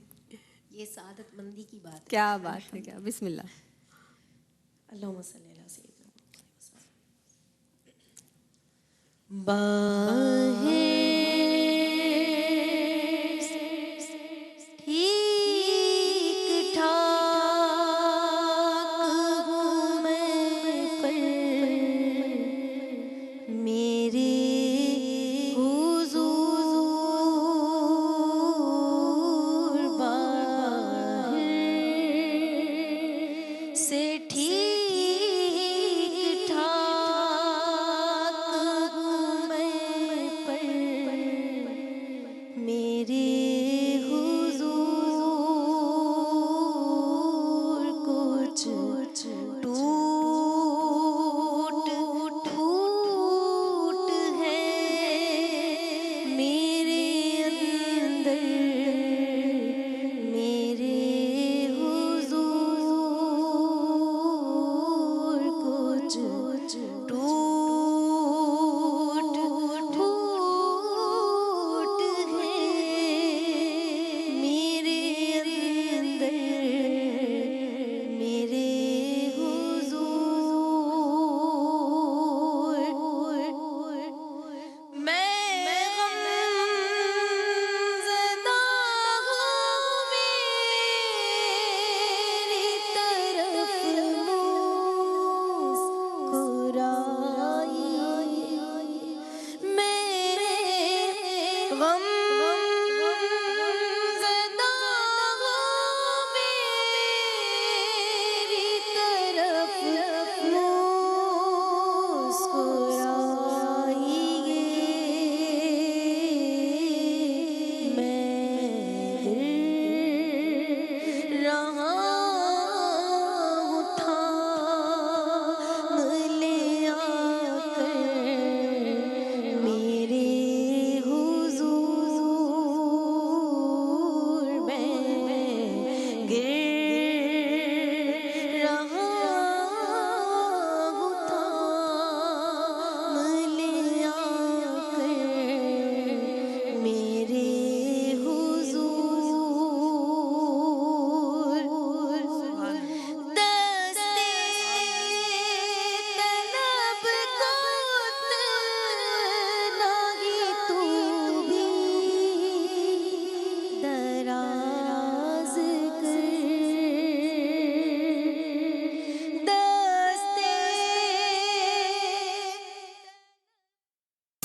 یہ سعادت مندی کی بات ہے. کیا بات ہے, کیا بسم اللہ. اللہم صلی اللہ سیدنا باہیں ٹھیک ٹھاک ہوں میں پر میرے سے ٹھیک ٹھاک ہوں میں پر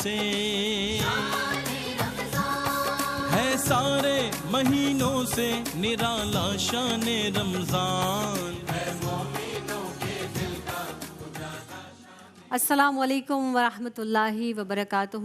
سے ہے سارے مہینوں سے نرالا شان رمضان. السلام علیکم ورحمۃ اللہ وبرکاتہ.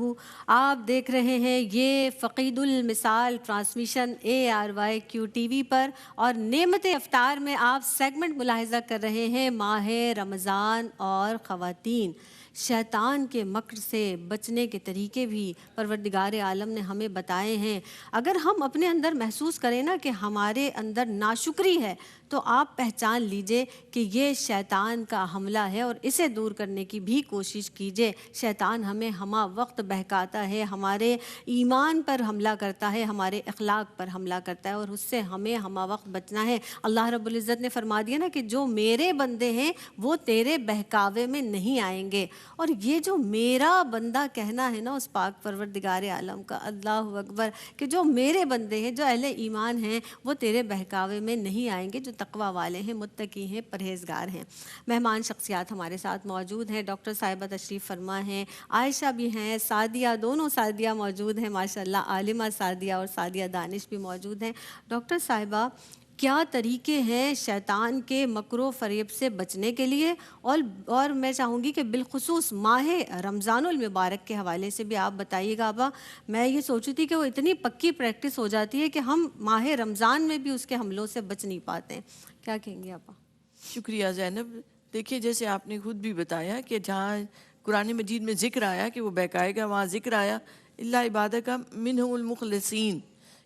آپ دیکھ رہے ہیں یہ فقید المثال ٹرانسمیشن ARYQ TV پر، اور نعمت افطار میں آپ سیگمنٹ ملاحظہ کر رہے ہیں ماہ رمضان اور خواتین. شیطان کے مکر سے بچنے کے طریقے بھی پروردگار عالم نے ہمیں بتائے ہیں. اگر ہم اپنے اندر محسوس کریں نا کہ ہمارے اندر ناشکری ہے تو آپ پہچان لیجئے کہ یہ شیطان کا حملہ ہے، اور اسے دور کرنے کی بھی کوشش کیجئے. شیطان ہمیں ہمہ وقت بہکاتا ہے، ہمارے ایمان پر حملہ کرتا ہے، ہمارے اخلاق پر حملہ کرتا ہے، اور اس سے ہمیں ہمہ وقت بچنا ہے. اللہ رب العزت نے فرما دیا نا کہ جو میرے بندے ہیں وہ تیرے بہکاوے میں نہیں آئیں گے. اور یہ جو میرا بندہ کہنا ہے نا اس پاک پروردگار عالم کا، اللہ اکبر، کہ جو میرے بندے ہیں، جو اہل ایمان ہیں، وہ تیرے بہکاوے میں نہیں آئیں گے، جو تقوی والے ہیں، متقی ہیں، پرہیزگار ہیں. مہمان شخصیات ہمارے ساتھ موجود ہیں. ڈاکٹر صاحبہ تشریف فرما ہیں، عائشہ بھی ہیں، سعدیہ، دونوں سعدیہ موجود ہیں ماشاءاللہ، عالمہ سعدیہ اور سعدیہ دانش بھی موجود ہیں. ڈاکٹر صاحبہ، کیا طریقے ہیں شیطان کے مکر و فریب سے بچنے کے لیے؟ اور میں چاہوں گی کہ بالخصوص ماہ رمضان المبارک کے حوالے سے بھی آپ بتائیے گا. آبا، میں یہ سوچی تھی کہ وہ اتنی پکی پریکٹس ہو جاتی ہے کہ ہم ماہ رمضان میں بھی اس کے حملوں سے بچ نہیں پاتے ہیں. کیا کہیں گے آبا؟ شکریہ زینب. دیکھیے، جیسے آپ نے خود بھی بتایا کہ جہاں قرآن مجید میں ذکر آیا کہ وہ بہکائے گا، وہاں ذکر آیا اللہ عبادہ کا منہم المخلصین،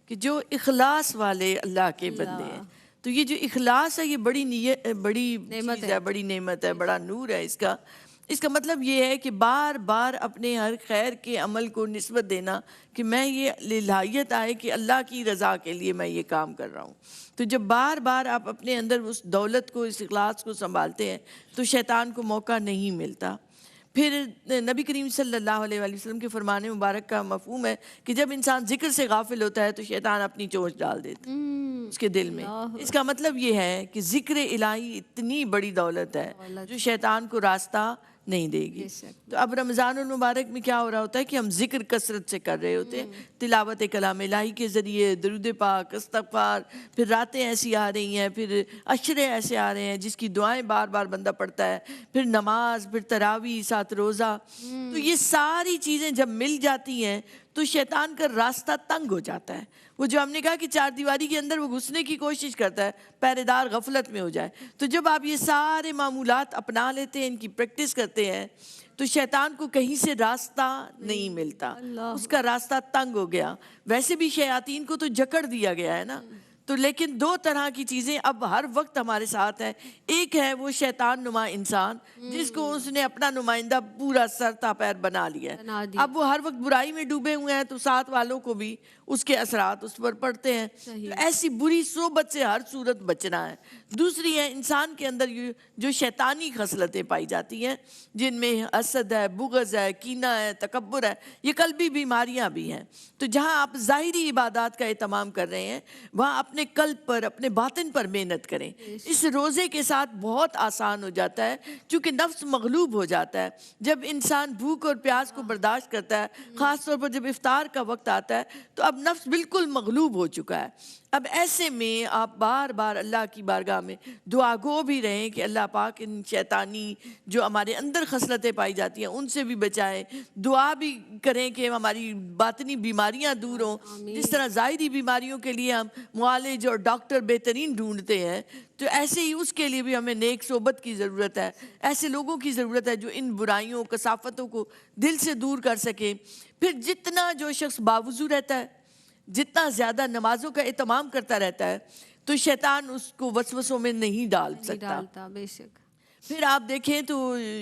کہ جو اخلاص والے اللہ کے بندے ہیں. تو یہ جو اخلاص ہے یہ بڑی نعمت چیز ہے، بڑی نعمت ہے، بڑا نور ہے. اس کا مطلب یہ ہے کہ بار بار اپنے ہر خیر کے عمل کو نسبت دینا کہ میں یہ للہیت آئے کہ اللہ کی رضا کے لیے میں یہ کام کر رہا ہوں. تو جب بار بار آپ اپنے اندر اس دولت کو، اس اخلاص کو سنبھالتے ہیں تو شیطان کو موقع نہیں ملتا. پھر نبی کریم صلی اللہ علیہ وآلہ وسلم کے فرمان مبارک کا مفہوم ہے کہ جب انسان ذکر سے غافل ہوتا ہے تو شیطان اپنی چونچ ڈال دیتا ہے اس کے دل میں. اس کا مطلب یہ ہے کہ ذکر الہی اتنی بڑی دولت ہے جو شیطان کو راستہ نہیں دے گی. تو اب رمضان المبارک میں کیا ہو رہا ہوتا ہے کہ ہم ذکر کثرت سے کر رہے ہوتے ہیں، تلاوت کلام الہی کے ذریعے، درود پاک، استغفار. پھر راتیں ایسی آ رہی ہیں، پھر عشرے ایسے آ رہے ہیں جس کی دعائیں بار بار بندہ پڑھتا ہے، پھر نماز، پھر تراویح، ساتھ روزہ. تو یہ ساری چیزیں جب مل جاتی ہیں تو شیطان کا راستہ تنگ ہو جاتا ہے. وہ جو ہم نے کہا کہ چار دیواری کے اندر وہ گھسنے کی کوشش کرتا ہے، پہرے دار غفلت میں ہو جائے. تو جب آپ یہ سارے معمولات اپنا لیتے ہیں، ان کی پریکٹس کرتے ہیں، تو شیطان کو کہیں سے راستہ نہیں ملتا، اس کا راستہ تنگ ہو گیا. ویسے بھی شیاطین کو تو جکڑ دیا گیا ہے نا. تو لیکن دو طرح کی چیزیں اب ہر وقت ہمارے ساتھ ہیں. ایک ہے وہ شیطان نما انسان جس کو اس نے اپنا نمائندہ پورا سر تا پیر بنا لیا ہے. اب وہ ہر وقت برائی میں ڈوبے ہوئے ہیں تو ساتھ والوں کو بھی اس کے اثرات اس پر پڑتے ہیں. ایسی بری صحبت سے ہر صورت بچنا ہے. دوسری ہے انسان کے اندر جو شیطانی خصلتیں پائی جاتی ہیں، جن میں حسد ہے، بغض ہے، کینہ ہے، تکبر ہے، یہ قلبی بیماریاں بھی ہیں. تو جہاں آپ ظاہری عبادات کا اہتمام کر رہے ہیں وہاں اپنے قلب پر، اپنے باطن پر محنت کریں. اس روزے کے ساتھ بہت آسان ہو جاتا ہے چونکہ نفس مغلوب ہو جاتا ہے. جب انسان بھوک اور پیاس کو برداشت کرتا ہے، خاص طور پر جب افطار کا وقت آتا ہے، تو اب نفس بالکل مغلوب ہو چکا ہے. اب ایسے میں آپ بار بار اللہ کی بارگاہ میں دعا گو بھی رہیں کہ اللہ پاک ان شیطانی جو ہمارے اندر خصلتیں پائی جاتی ہیں ان سے بھی بچائے. دعا بھی کریں کہ ہماری باطنی بیماریاں دور ہوں. جس طرح ظاہری بیماریوں کے لیے ہم معالج اور ڈاکٹر بہترین ڈھونڈتے ہیں، تو ایسے ہی اس کے لیے بھی ہمیں نیک صحبت کی ضرورت ہے. ایسے لوگوں کی ضرورت ہے جو ان برائیوں، کثافتوں کو دل سے دور کر سکیں. پھر جتنا جو شخص باوضو رہتا ہے، جتنا زیادہ نمازوں کا اہتمام کرتا رہتا ہے، تو شیطان اس کو وسوسوں میں نہیں ڈال سکتا. بے شک. پھر آپ دیکھیں تو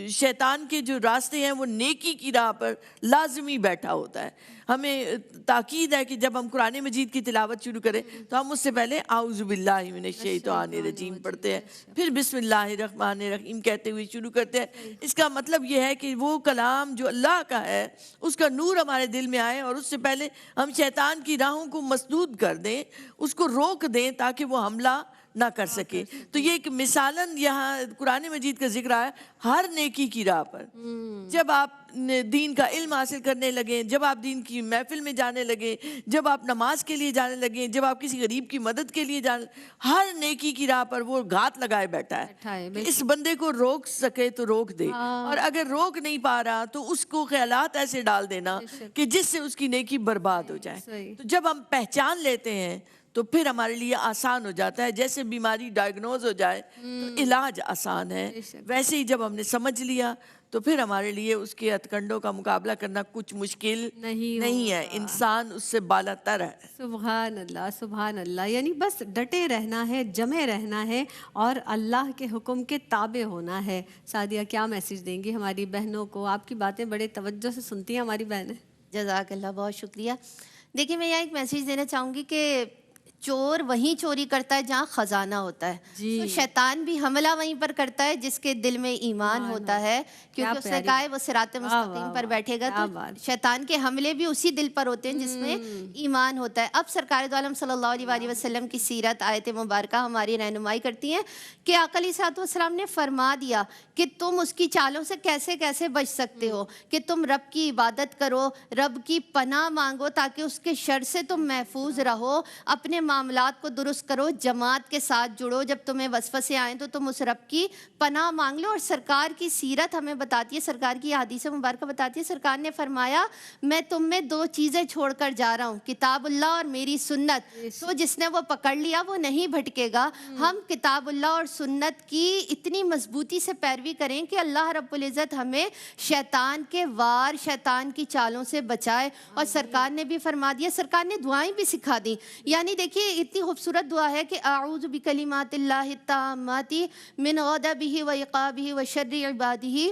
شیطان کے جو راستے ہیں وہ نیکی کی راہ پر لازمی بیٹھا ہوتا ہے. ہمیں تاکید ہے کہ جب ہم قرآن مجید کی تلاوت شروع کریں تو ہم اس سے پہلے اعوذ باللہ من الشیطان الرجیم پڑھتے ہیں، پھر بسم اللہ الرحمن الرحیم کہتے ہوئے شروع کرتے ہیں. اس کا مطلب یہ ہے کہ وہ کلام جو اللہ کا ہے اس کا نور ہمارے دل میں آئے، اور اس سے پہلے ہم شیطان کی راہوں کو مسدود کر دیں، اس کو روک دیں تاکہ وہ حملہ نہ کر سکے. تو یہ ایک مثالاً یہاں قرآن مجید کا ذکر آیا ہر نیکی کی راہ پر. جب آپ دین کا علم حاصل کرنے لگیں, جب آپ دین کی محفل میں جانے لگیں, جب آپ نماز کے لیے جانے لگیں, جب آپ کسی غریب کی مدد کے لیے جانے, ہر نیکی کی راہ پر وہ گھات لگائے بیٹھا ہے کہ اس بندے کو روک سکے تو روک دے, اور اگر روک نہیں پا رہا تو اس کو خیالات ایسے ڈال دینا کہ جس سے اس کی نیکی برباد ہو جائے. تو جب ہم پہچان لیتے ہیں تو پھر ہمارے لیے آسان ہو جاتا ہے. جیسے بیماری ڈائگنوز ہو جائے تو علاج آسان ہے, ویسے ہی جب ہم نے سمجھ لیا تو پھر ہمارے لیے اس کے ہتھکنڈوں کا مقابلہ کرنا کچھ مشکل نہیں ہے. انسان اس سے بالا تر ہے. سبحان اللہ سبحان اللہ. یعنی بس ڈٹے رہنا ہے, جمے رہنا ہے اور اللہ کے حکم کے تابع ہونا ہے. سعدیہ کیا میسیج دیں گی ہماری بہنوں کو؟ آپ کی باتیں بڑے توجہ سے سنتی ہیں ہماری بہنیں. جزاک اللہ, بہت شکریہ. دیکھیے میں یہاں ایک میسیج دینا چاہوں گی کہ چور وہیں چوری کرتا ہے جہاں خزانہ ہوتا ہے. تو شیطان بھی حملہ وہیں پر کرتا ہے جس کے دل میں ایمان ہوتا ہے, کیونکہ اس نے کہا ہے وہ صراط مستقیم پر بیٹھے گا. تو شیطان کے حملے بھی اسی دل پر ہوتے ہیں جس میں ایمان ہوتا ہے. اب سرکار دو عالم صلی اللہ علیہ وآلہ وسلم کی سیرت آیت مبارکہ ہماری رہنمائی کرتی ہیں کہ آقا علیہ الصلوۃ والسلام نے فرما دیا کہ تم اس کی چالوں سے کیسے کیسے بچ سکتے ہو, کہ تم رب کی عبادت کرو, رب کی پناہ مانگو تاکہ اس کے شر سے تم محفوظ رہو, اپنے معاملات کو درست کرو, جماعت کے ساتھ جڑو, جب تمہیں وسوسے آئیں تو تم اس رب کی پناہ مانگ لو. اور سرکار کی سیرت ہمیں بتاتی ہے, سرکار کی حدیث مبارکہ بتاتی ہے, سرکار نے فرمایا میں تم میں دو چیزیں چھوڑ کر جا رہا ہوں, کتاب اللہ اور میری سنت. تو جس نے وہ پکڑ لیا وہ نہیں بھٹکے گا. ہم کتاب اللہ اور سنت کی اتنی مضبوطی سے پیروی کریں کہ اللہ رب العزت ہمیں شیطان کے وار, شیطان کی چالوں سے بچائے. اور سرکار نے بھی فرما دیا, سرکار نے دعائیں بھی سکھا دی. یعنی دیکھیے اتنی خوبصورت دعا ہے کہ اعوذ بکلمات اللہ التامات من غضبہ وعقابہ وشر عبادہ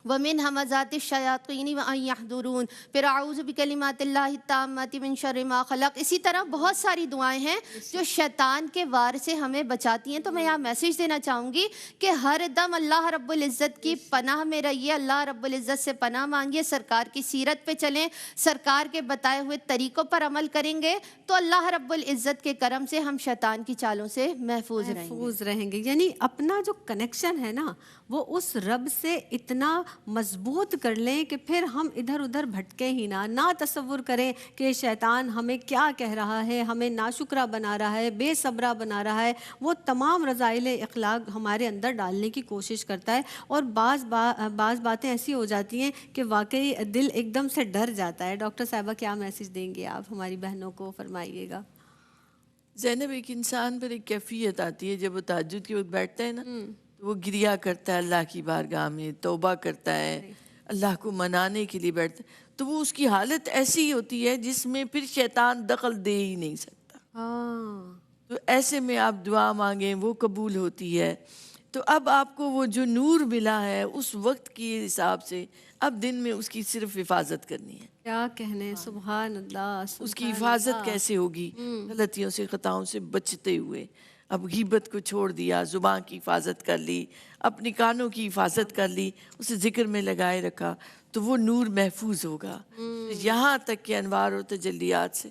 ومن ہمزات الشیاطین وان یحضرون. پھر اعوذ بکلمات اللہ التامات من شر ما خلق. اسی طرح بہت ساری دعائیں ہیں جو شیطان کے وار سے ہمیں بچاتی ہیں. تو میں یہاں میسیج دینا چاہوں گی کہ ہر دم اللہ رب العزت کی پناہ میں رہیے, اللہ رب العزت سے پناہ مانگیے, سرکار کی سیرت پہ چلیں, سرکار کے بتائے ہوئے طریقوں پر عمل کریں گے تو اللہ رب العزت کے کرم سے ہم شیطان کی چالوں سے محفوظ رہیں گے. یعنی اپنا جو کنیکشن ہے نا وہ اس رب سے اتنا مضبوط کر لیں کہ پھر ہم ادھر ادھر بھٹکے ہی نہ تصور کریں کہ شیطان ہمیں کیا کہہ رہا ہے, ہمیں ناشکرہ بنا رہا ہے, بے صبرہ بنا رہا ہے. وہ تمام رذائل اخلاق ہمارے اندر ڈالنے کی کوشش کرتا ہے. اور بعض باتیں ایسی ہو جاتی ہیں کہ واقعی دل ایک دم سے ڈر جاتا ہے. ڈاکٹر صاحبہ کیا میسیج دیں گے آپ ہماری بہنوں کو؟ فرمائیے گا. زینب, ایک انسان پر ایک کیفیت آتی ہے جب وہ تہجد کے وقت بیٹھتا ہے نا, وہ گریا کرتا ہے اللہ کی بارگاہ میں, توبہ کرتا ہے, اللہ کو منانے کے لیے بیٹھتا ہے, تو وہ اس کی حالت ایسی ہی ہوتی ہے جس میں پھر شیطان دخل دے ہی نہیں سکتا. تو ایسے میں آپ دعا مانگیں, وہ قبول ہوتی ہے. تو اب آپ کو وہ جو نور ملا ہے اس وقت کے حساب سے اب دن میں اس کی صرف حفاظت کرنی ہے. کیا کہنے, سبحان اللہ. اس کی حفاظت کیسے ہوگی؟ غلطیوں سے, خطاؤں سے بچتے ہوئے. اب غیبت کو چھوڑ دیا, زبان کی حفاظت کر لی, اپنی کانوں کی حفاظت کر لی, اسے ذکر میں لگائے رکھا, تو وہ نور محفوظ ہوگا. یہاں تک کہ انوار و تجلیات سے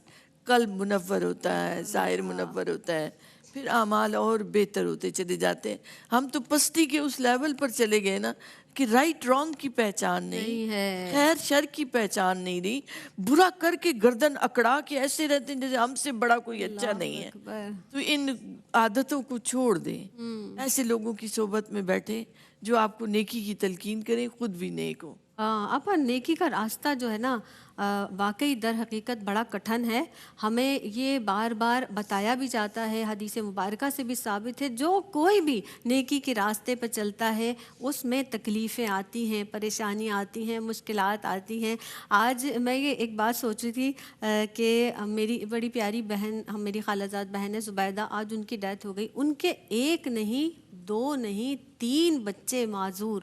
قلب منور ہوتا ہے, ظاہر منور ہوتا ہے, پھر اعمال اور بہتر ہوتے چلے جاتے ہیں. ہم تو پستی کے اس لیول پر چلے گئے نا کہ رائٹ رانگ کی پہچان نہیں ہے, خیر شر کی پہچان نہیں رہی, برا کر کے گردن اکڑا کے ایسے رہتے ہیں جیسے ہم سے بڑا کوئی اچھا نہیں ہے. تو ان عادتوں کو چھوڑ دیں, ایسے لوگوں کی صحبت میں بیٹھیں جو آپ کو نیکی کی تلقین کریں, خود بھی نیک ہو. اپا نیکی کا راستہ جو ہے نا واقعی در حقیقت بڑا کٹھن ہے. ہمیں یہ بار بار بتایا بھی جاتا ہے, حدیث مبارکہ سے بھی ثابت ہے, جو کوئی بھی نیکی کے راستے پہ چلتا ہے اس میں تکلیفیں آتی ہیں, پریشانیاں آتی ہیں, مشکلات آتی ہیں. آج میں یہ ایک بات سوچ رہی تھی کہ میری بڑی پیاری بہن, میری خالہ زاد بہن ہے زبیدہ, آج ان کی ڈیتھ ہو گئی. ان کے ایک نہیں 2 نہیں 3 بچے معذور.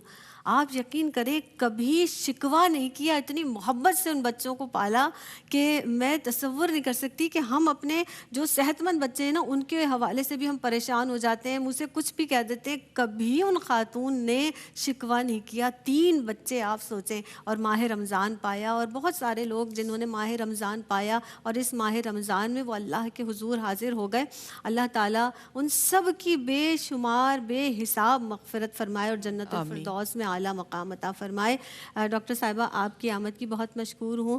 آپ یقین کریں کبھی شکوہ نہیں کیا, اتنی محبت سے ان بچوں کو پالا کہ میں تصور نہیں کر سکتی کہ ہم اپنے جو صحت مند بچے ہیں نا ان کے حوالے سے بھی ہم پریشان ہو جاتے ہیں, مجھ سے کچھ بھی کہہ دیتے ہیں. کبھی ان خاتون نے شکوہ نہیں کیا. 3 بچے آپ سوچیں, اور ماہ رمضان پایا. اور بہت سارے لوگ جنہوں نے ماہ رمضان پایا اور اس ماہ رمضان میں وہ اللہ کے حضور حاضر ہو گئے, اللہ تعالیٰ ان سب کی بے شمار بے حساب مغفرت فرمائے اور جنت الفردوس میں اعلیٰ مقام عطا فرمائے. ڈاکٹر صاحبہ آپ کی آمد کی بہت مشکور ہوں.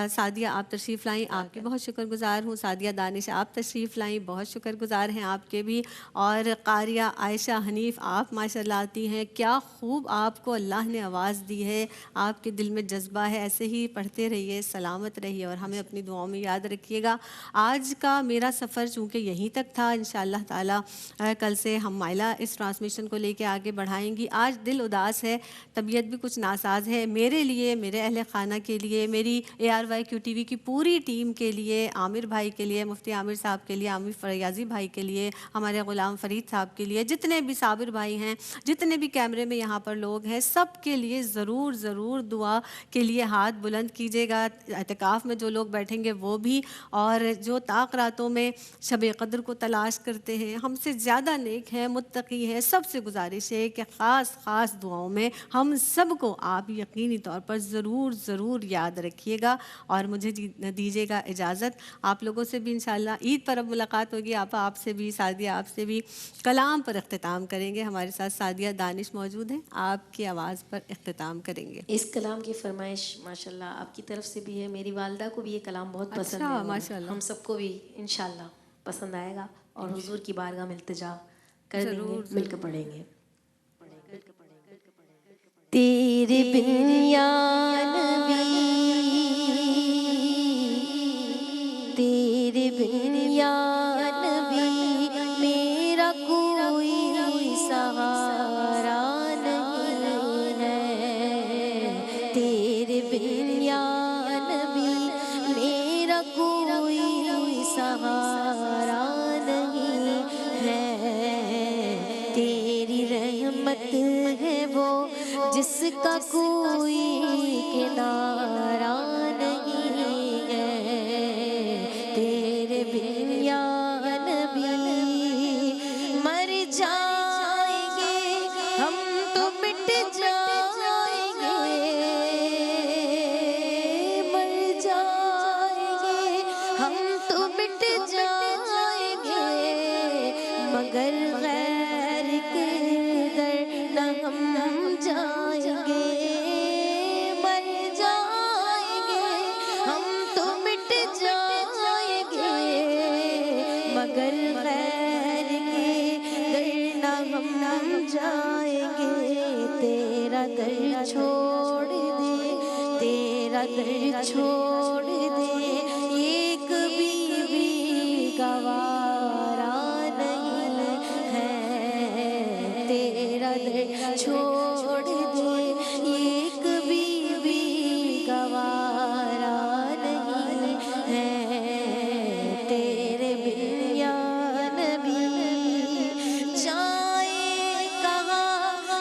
سعدیہ آپ تشریف لائیں, آپ کے بہت شکر گزار ہوں. سعدیہ دانش آپ تشریف لائیں, بہت شکر گزار ہیں آپ کے بھی. اور قاریہ عائشہ حنیف آپ ماشاءاللہ آتی ہیں, کیا خوب آپ کو اللہ نے آواز دی ہے, آپ کے دل میں جذبہ ہے, ایسے ہی پڑھتے رہیے, سلامت رہیے اور ہمیں اپنی دعاؤں میں یاد رکھیے گا. آج کا میرا سفر چونکہ یہیں تک تھا, انشاءاللہ تعالیٰ کل سے ہم مائلہ اس ٹرانسمیشن کو لے کے آگے بڑھائیں گی. آج دل اداس ہے, طبیعت بھی کچھ ناساز ہے, میرے لیے, میرے اہل خانہ کے لیے, میری ARYQTV کی پوری ٹیم کے لیے, عامر بھائی کے لیے, مفتی عامر صاحب کے لیے, عامر فریاضی بھائی کے لیے, ہمارے غلام فرید صاحب کے لیے, جتنے بھی صابر بھائی ہیں, جتنے بھی کیمرے میں یہاں پر لوگ ہیں, سب کے لیے ضرور ضرور دعا کے لیے ہاتھ بلند کیجیے گا. اعتکاف میں جو لوگ بیٹھیں گے وہ بھی, اور جو طاق راتوں میں شب قدر کو تلاش کرتے ہیں, ہم سے زیادہ نیک ہیں, متقی ہیں, سب سے گزارش ہے کہ خاص دعاؤں میں ہم سب کو آپ یقینی طور پر ضرور ضرور یاد رکھیے گا. اور مجھے دیجیے گا اجازت, آپ لوگوں سے بھی انشاءاللہ عید پر اب ملاقات ہوگی. آپ سے بھی, سعدیہ آپ سے بھی کلام پر اختتام کریں گے. ہمارے ساتھ سعدیہ دانش موجود ہیں, آپ کی آواز پر اختتام کریں گے. اس کلام کی فرمائش ماشاءاللہ آپ کی طرف سے بھی ہے, میری والدہ کو بھی یہ کلام بہت پسند ہے, ماشاءاللہ. ہم سب کو بھی انشاءاللہ پسند آئے گا, اور حضور کی بارگاہ میں التجا کر دیں گے, مل کر پڑھیں گے. تیرے بن یا نبی, تیرے بن یا نبی, میرا کوئی سہارا نہیں ہے. تیرے بن یا نبی, میرا کوئی سہارا نہیں ہے. تیری رحمت ہے وہ جس کا کوئی کنارہ نہیں ہے. تیرے بن یا نبی مر جائیں گے ہم تو مٹ جائیں گے, مر جائیں گے ہم تو مٹ جائیں گے, مگر غیر کے در نہ ہم جائیں گے. مر جائیں گے ہم تو مٹ جائیں گے, مگر غیر کے در نہ ہم جائیں گے. تیرا در چھوڑ دے, تیرا در چھوڑ دے, ایک بھی گوارا نہیں ہے. تیرا در چھوڑ دے, ایک بھی گوارا نہیں ہے. تیرے بن یا نبی جائیں کہاں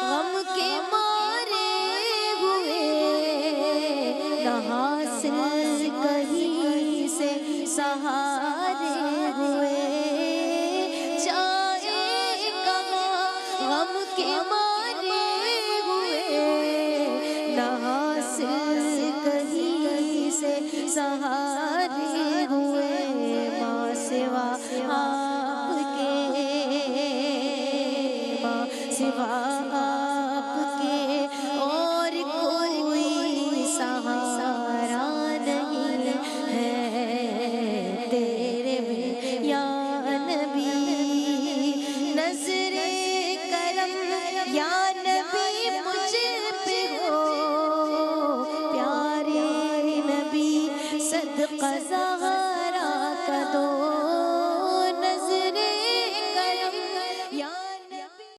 غم کے مارے ہوئے, نہ حاصل کہیں سے سہارے ہوئے. جائیں کہاں غم کے مارے ہوئے, نہ حاصل کہیں سے سہارے ہوئے. ماں سوا آپ کے, ماں سوا